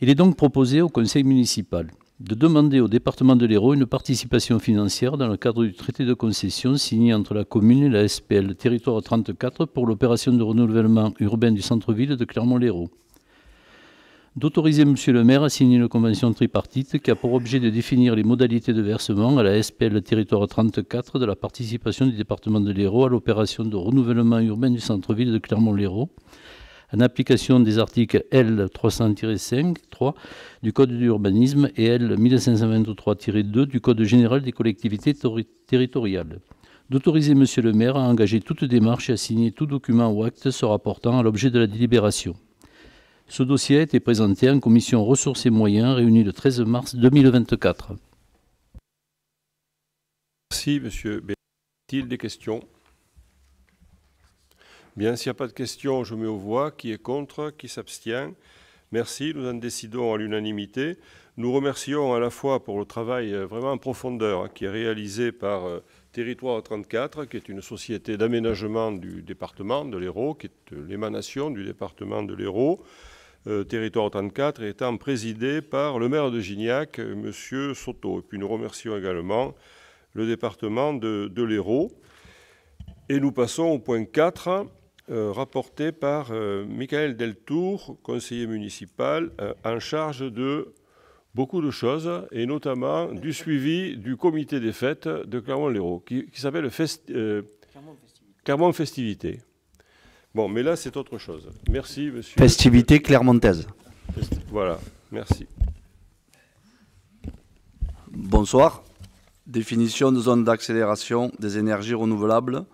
Il est donc proposé au conseil municipal de demander au département de l'Hérault une participation financière dans le cadre du traité de concession signé entre la commune et la SPL Territoire 34 pour l'opération de renouvellement urbain du centre-ville de Clermont-Lérault. D'autoriser Monsieur le maire à signer une convention tripartite qui a pour objet de définir les modalités de versement à la SPL Territoire 34 de la participation du département de l'Hérault à l'opération de renouvellement urbain du centre-ville de Clermont-Lérault, en application des articles L 300-5-3 du Code de l'urbanisme et L 1523-2 du Code général des collectivités territoriales. D'autoriser Monsieur le maire à engager toute démarche et à signer tout document ou acte se rapportant à l'objet de la délibération. Ce dossier a été présenté en commission ressources et moyens réunie le 13 mars 2024. Merci, monsieur. Y a-t-il des questions? Bien, s'il n'y a pas de questions, je mets aux voix. Qui est contre? Qui s'abstient? Merci, nous en décidons à l'unanimité. Nous remercions à la fois pour le travail vraiment en profondeur qui est réalisé par Territoire 34, qui est une société d'aménagement du département de l'Hérault, qui est l'émanation du département de l'Hérault. Territoire 34 étant présidé par le maire de Gignac, M. Soto. Et puis nous remercions également le département de l'Hérault. Et nous passons au point 4, rapporté par Michael Deltour, conseiller municipal, en charge de beaucoup de choses, et notamment du suivi du comité des fêtes de Clermont-Lérault, qui s'appelle Clermont Festivités. Bon, mais là, c'est autre chose. Merci, monsieur. Festivité clermontaise. Voilà, merci. Bonsoir. Définition de zone d'accélération des énergies renouvelables.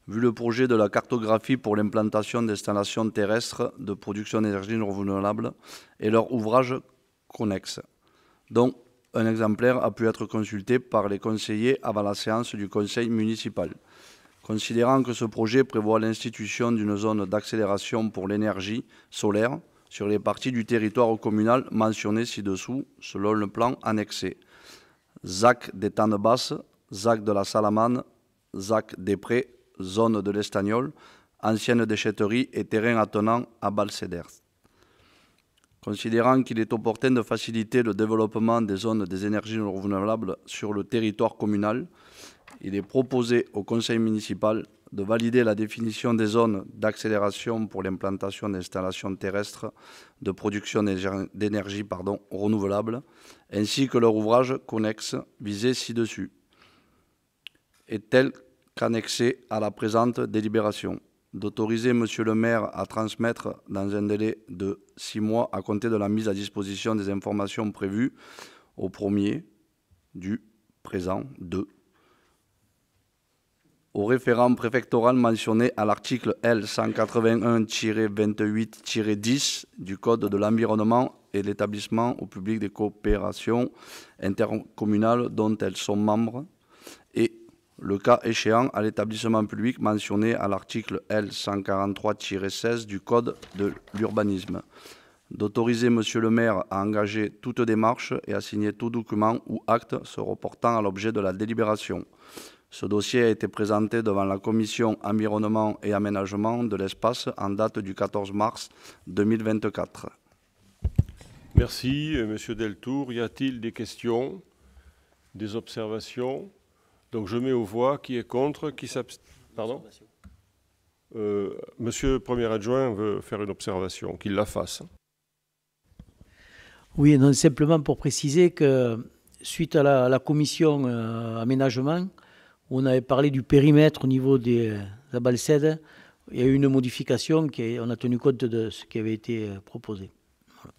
Vu le projet de la cartographie pour l'implantation d'installations terrestres de production d'énergie renouvelable et leurs ouvrages connexes, dont un exemplaire a pu être consulté par les conseillers avant la séance du conseil municipal. Considérant que ce projet prévoit l'institution d'une zone d'accélération pour l'énergie solaire sur les parties du territoire communal mentionnées ci-dessous selon le plan annexé. ZAC des Tannes-Basses, ZAC de la Salamane, ZAC des Prés, zone de l'Estagnol, ancienne déchetterie et terrain attenant à Balcéders. Considérant qu'il est opportun de faciliter le développement des zones des énergies renouvelables sur le territoire communal, il est proposé au conseil municipal de valider la définition des zones d'accélération pour l'implantation d'installations terrestres de production d'énergie renouvelable, ainsi que leur ouvrage connexe visé ci-dessus, est tel qu'annexé à la présente délibération, d'autoriser Monsieur le maire à transmettre dans un délai de 6 mois à compter de la mise à disposition des informations prévues au 1er du présent 2 au référent préfectoral mentionné à l'article L 181-28-10 du Code de l'environnement et l'établissement au public des coopérations intercommunales dont elles sont membres et, le cas échéant, à l'établissement public mentionné à l'article L 143-16 du Code de l'urbanisme, d'autoriser Monsieur le maire à engager toute démarche et à signer tout document ou acte se reportant à l'objet de la délibération. Ce dossier a été présenté devant la Commission environnement et aménagement de l'espace en date du 14 mars 2024. Merci, Monsieur Deltour. Y a-t-il des questions, des observations? Donc je mets aux voix qui est contre, qui s'abstient. Pardon? Monsieur le Premier adjoint veut faire une observation, qu'il la fasse. Oui, non, simplement pour préciser que suite à la commission aménagement, on avait parlé du périmètre au niveau des Abalcèdes. Il y a eu une modification, on a tenu compte de ce qui avait été proposé. Voilà.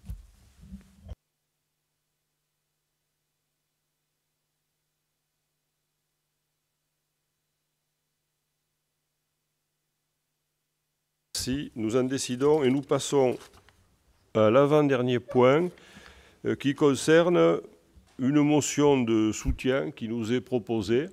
Merci. Nous en décidons et nous passons à l'avant-dernier point qui concerne une motion de soutien qui nous est proposée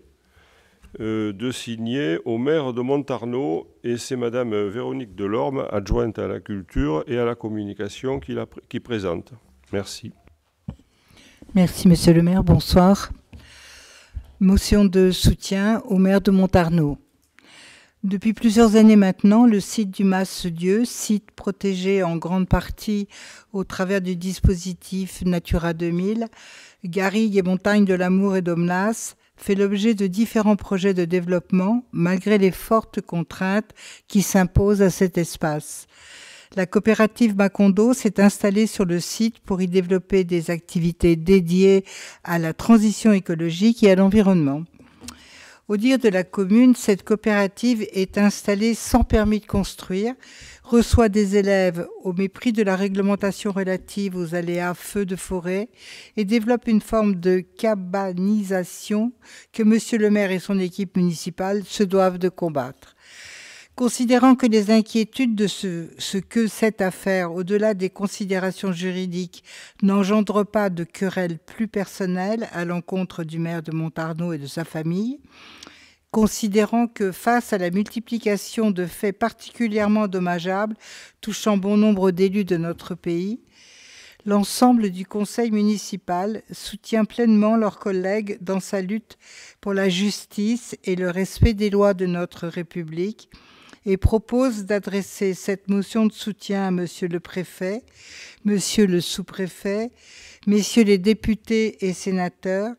de signer au maire de Montarnod, et c'est Madame Véronique Delorme, adjointe à la culture et à la communication, qui présente. Merci. Merci Monsieur le maire, bonsoir. Motion de soutien au maire de Montarnod. Depuis plusieurs années maintenant, le site du Mas-Dieu, site protégé en grande partie au travers du dispositif Natura 2000, Garrigues et montagnes de l'Amour et d'Omnas, fait l'objet de différents projets de développement malgré les fortes contraintes qui s'imposent à cet espace. La coopérative Macondo s'est installée sur le site pour y développer des activités dédiées à la transition écologique et à l'environnement. Au dire de la commune, cette coopérative est installée sans permis de construire, reçoit des élèves au mépris de la réglementation relative aux aléas feux de forêt et développe une forme de cabanisation que Monsieur le maire et son équipe municipale se doivent de combattre. Considérant que les inquiétudes de ce que cette affaire, au-delà des considérations juridiques, n'engendre pas de querelles plus personnelles à l'encontre du maire de Montarnod et de sa famille, considérant que face à la multiplication de faits particulièrement dommageables touchant bon nombre d'élus de notre pays, l'ensemble du conseil municipal soutient pleinement leurs collègues dans sa lutte pour la justice et le respect des lois de notre République, et propose d'adresser cette motion de soutien à Monsieur le préfet, Monsieur le sous-préfet, Messieurs les députés et sénateurs,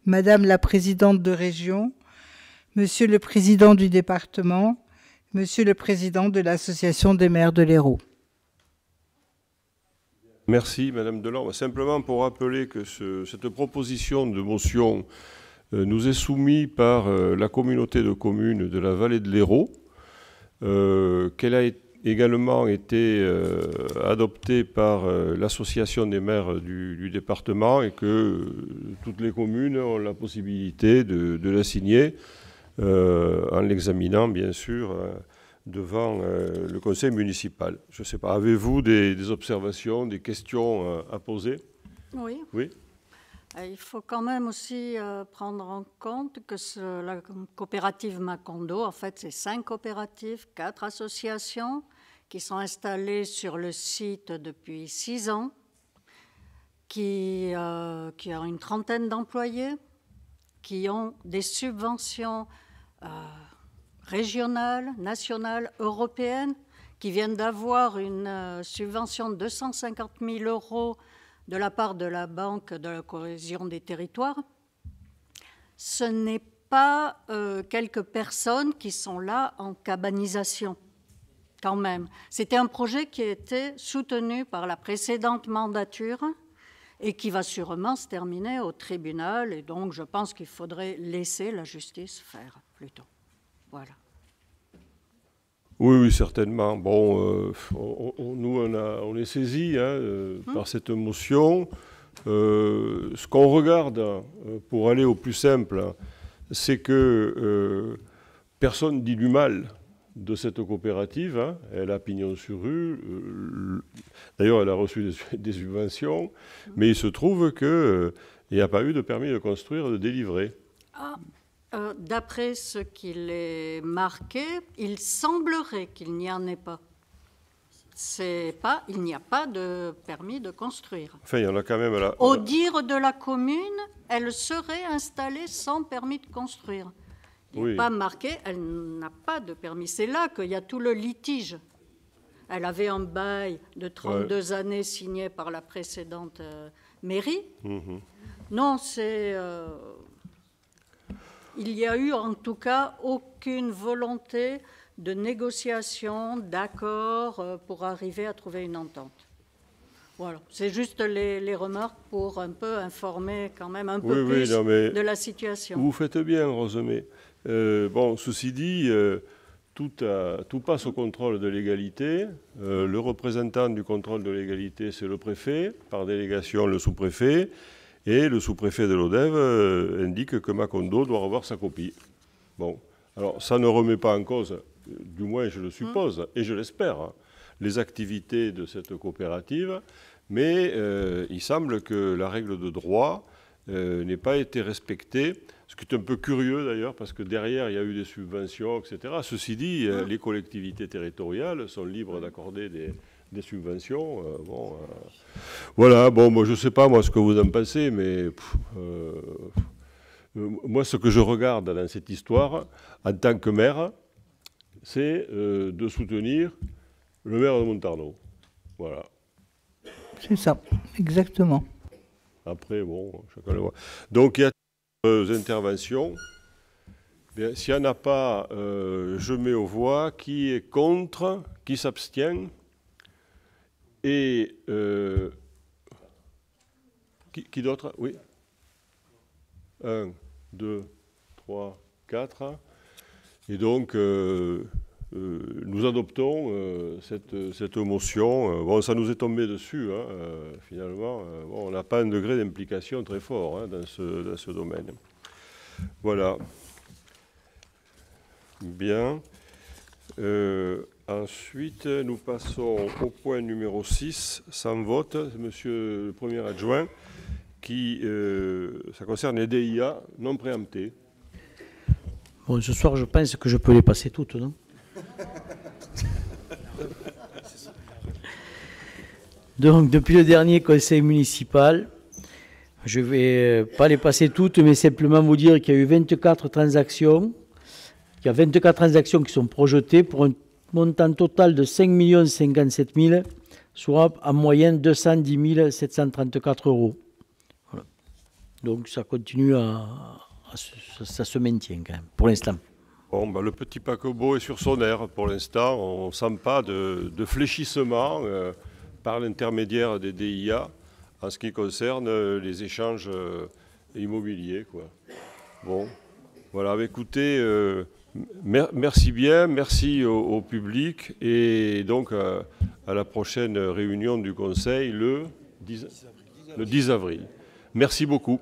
Madame la présidente de région, Monsieur le président du département, Monsieur le président de l'Association des maires de l'Hérault. Merci Madame Delorme. Simplement pour rappeler que cette proposition de motion nous est soumise par la communauté de communes de la vallée de l'Hérault, qu'elle a également été adoptée par l'association des maires du département et que toutes les communes ont la possibilité de la signer en l'examinant bien sûr devant le conseil municipal. Je ne sais pas, avez-vous des observations, des questions à poser? Oui. Oui. Il faut quand même aussi prendre en compte que la coopérative Macondo, en fait, c'est 5 coopératives, 4 associations qui sont installées sur le site depuis 6 ans, qui ont une trentaine d'employés, qui ont des subventions régionales, nationales, européennes, qui viennent d'avoir une subvention de 250 000 € de la part de la Banque de la cohésion des territoires. Ce n'est pas quelques personnes qui sont là en cabanisation, quand même. C'était un projet qui a été soutenu par la précédente mandature et qui va sûrement se terminer au tribunal. Et donc, je pense qu'il faudrait laisser la justice faire, plutôt. Voilà. Oui, certainement. Bon, nous, on est saisis par cette motion. Ce qu'on regarde, pour aller au plus simple, c'est que personne dit du mal de cette coopérative. Hein. Elle a pignon sur rue. D'ailleurs, elle a reçu des subventions. Mais il se trouve qu'il n'y a pas eu de permis de construire de délivré. D'après ce qu'il est marqué, il semblerait qu'il n'y en ait pas. Il n'y a pas de permis de construire. Enfin, il y en a quand même là. Au dire de la commune, elle serait installée sans permis de construire. Il n'est pas marqué, elle n'a pas de permis. C'est là qu'il y a tout le litige. Elle avait un bail de 32 années signé par la précédente mairie. Non, il n'y a eu en tout cas aucune volonté de négociation, d'accord, pour arriver à trouver une entente. Voilà, c'est juste les remarques pour un peu informer quand même un peu plus de la situation. Vous faites bien, Rosemée. Bon, ceci dit, tout passe au contrôle de légalité. Le représentant du contrôle de légalité, c'est le préfet, par délégation le sous-préfet. Et le sous-préfet de l'ODEV indique que Macondo doit revoir sa copie. Bon, alors ça ne remet pas en cause, du moins je le suppose, et je l'espère, hein, les activités de cette coopérative, mais il semble que la règle de droit n'ait pas été respectée, ce qui est un peu curieux d'ailleurs, parce que derrière il y a eu des subventions, etc. Ceci dit, les collectivités territoriales sont libres d'accorder des subventions. Voilà, bon, moi, je ne sais pas moi ce que vous en pensez, mais moi, ce que je regarde dans cette histoire, en tant que maire, c'est de soutenir le maire de Montarnod. Voilà. C'est ça, exactement. Après, bon, chacun le voit. Donc, il y a des interventions. S'il n'y en a pas, je mets aux voix qui est contre, qui s'abstient. Et qui d'autre? Oui. 1, 2, 3, 4. Et donc, nous adoptons cette motion. Bon, ça nous est tombé dessus, hein, finalement. Bon, on n'a pas un degré d'implication très fort, hein, dans ce domaine. Voilà. Bien. Ensuite, nous passons au point numéro 6, sans vote, monsieur le premier adjoint, ça concerne les DIA non préemptés. Bon, ce soir, je pense que je peux les passer toutes, non? Donc, depuis le dernier conseil municipal, je ne vais pas les passer toutes, mais simplement vous dire qu'il y a eu 24 transactions. Il y a 24 transactions qui sont projetées pour un montant total de 5 057 000, soit en moyenne 210 734 €. Voilà. Donc ça continue, ça se maintient quand même, pour l'instant. Bon, ben, le petit paquebot est sur son air pour l'instant. On ne sent pas de fléchissement par l'intermédiaire des DIA en ce qui concerne les échanges immobiliers, quoi. Bon, voilà, écoutez... merci bien, merci au public et donc à la prochaine réunion du Conseil le 10 avril. Merci beaucoup.